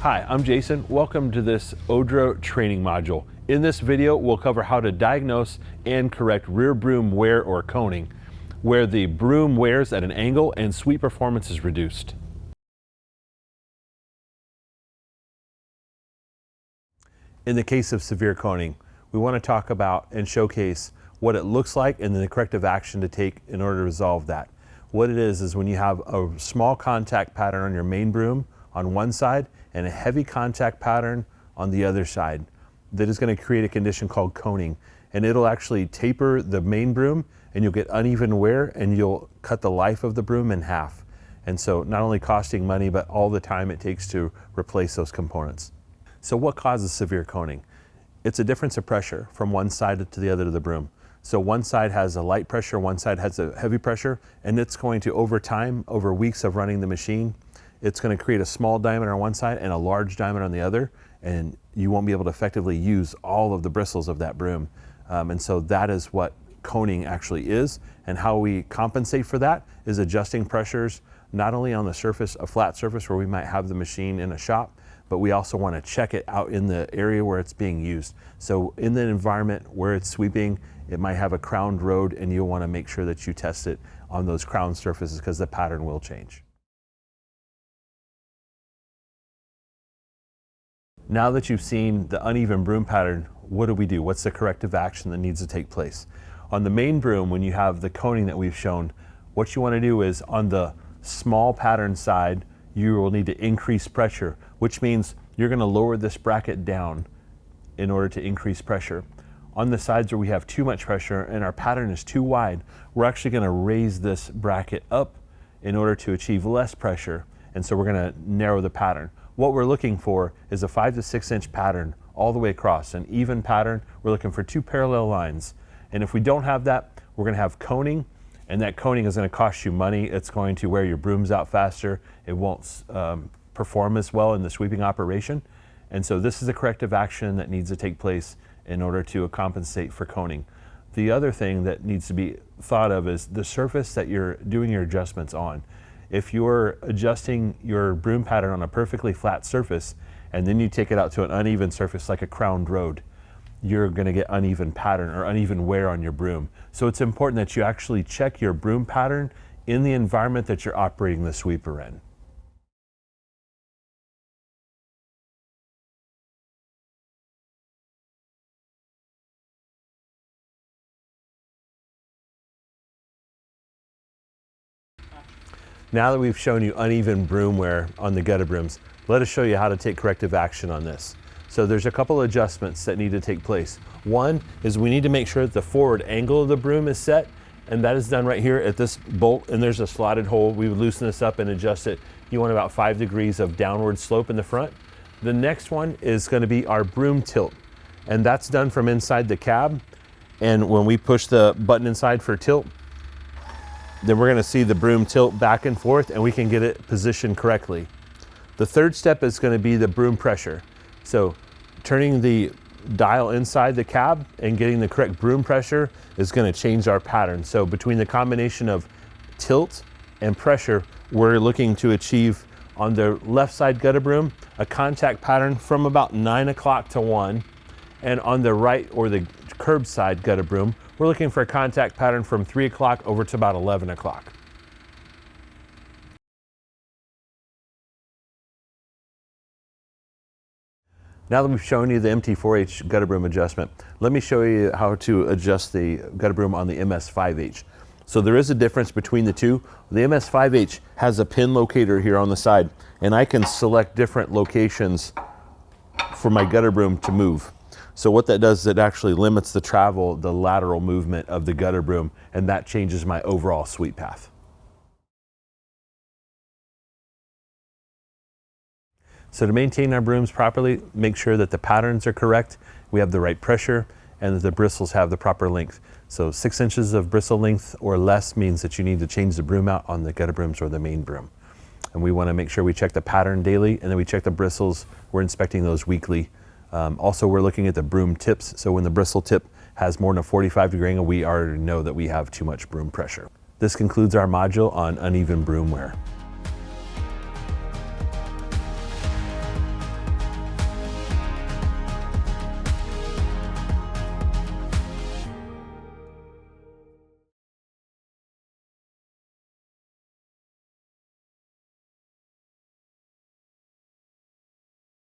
Hi, I'm Jason. Welcome to this ODRA training module. In this video, we'll cover how to diagnose and correct rear broom wear or coning, where the broom wears at an angle and sweep performance is reduced. In the case of severe coning, we want to talk about and showcase what it looks like and then the corrective action to take in order to resolve that. What it is when you have a small contact pattern on your main broom on one side and a heavy contact pattern on the other side, that is going to create a condition called coning, and it'll actually taper the main broom and you'll get uneven wear and you'll cut the life of the broom in half. And so not only costing money, but all the time it takes to replace those components. So what causes severe coning? It's a difference of pressure from one side to the other of the broom. So one side has a light pressure, one side has a heavy pressure, and it's going to, over time, over weeks of running the machine, it's going to create a small diameter on one side and a large diameter on the other, and you won't be able to effectively use all of the bristles of that broom. And so that is what coning actually is, and how we compensate for that is adjusting pressures, not only on the surface, a flat surface where we might have the machine in a shop, but we also want to check it out in the area where it's being used. So in the environment where it's sweeping, it might have a crowned road, and you'll want to make sure that you test it on those crowned surfaces because the pattern will change. Now that you've seen the uneven broom pattern, what do we do? What's the corrective action that needs to take place? On the main broom, when you have the coning that we've shown, what you want to do is on the small pattern side, you will need to increase pressure, which means you're going to lower this bracket down in order to increase pressure. On the sides where we have too much pressure and our pattern is too wide, we're actually going to raise this bracket up in order to achieve less pressure, and so we're going to narrow the pattern. What we're looking for is a 5 to 6 inch pattern all the way across, an even pattern. We're looking for two parallel lines, and if we don't have that, we're going to have coning, and that coning is going to cost you money. It's going to wear your brooms out faster. It won't perform as well in the sweeping operation, and so this is a corrective action that needs to take place in order to compensate for coning. The other thing that needs to be thought of is the surface that you're doing your adjustments on. If you're adjusting your broom pattern on a perfectly flat surface and then you take it out to an uneven surface like a crowned road, you're going to get uneven pattern or uneven wear on your broom. So it's important that you actually check your broom pattern in the environment that you're operating the sweeper in. Now that we've shown you uneven broom wear on the gutter brooms, let us show you how to take corrective action on this. So there's a couple adjustments that need to take place. One is we need to make sure that the forward angle of the broom is set, and that is done right here at this bolt, and there's a slotted hole. We would loosen this up and adjust it. You want about 5 degrees of downward slope in the front. The next one is going to be our broom tilt, and that's done from inside the cab. And when we push the button inside for tilt, then we're going to see the broom tilt back and forth, and we can get it positioned correctly. The third step is going to be the broom pressure. So turning the dial inside the cab and getting the correct broom pressure is going to change our pattern. So between the combination of tilt and pressure, we're looking to achieve on the left side gutter broom a contact pattern from about 9 o'clock to 1, and on the right or the curb side gutter broom, we're looking for a contact pattern from 3 o'clock over to about 11 o'clock. Now that we've shown you the MT4H gutter broom adjustment, let me show you how to adjust the gutter broom on the MS5H. So there is a difference between the two. The MS5H has a pin locator here on the side, and I can select different locations for my gutter broom to move. So what that does is it actually limits the travel, the lateral movement of the gutter broom, and that changes my overall sweep path. So to maintain our brooms properly, make sure that the patterns are correct, we have the right pressure, and that the bristles have the proper length. So 6 inches of bristle length or less means that you need to change the broom out on the gutter brooms or the main broom. And we want to make sure we check the pattern daily, and then we check the bristles. We're inspecting those weekly. Also, we're looking at the broom tips. So when the bristle tip has more than a 45-degree angle, we already know that we have too much broom pressure. This concludes our module on uneven broom wear.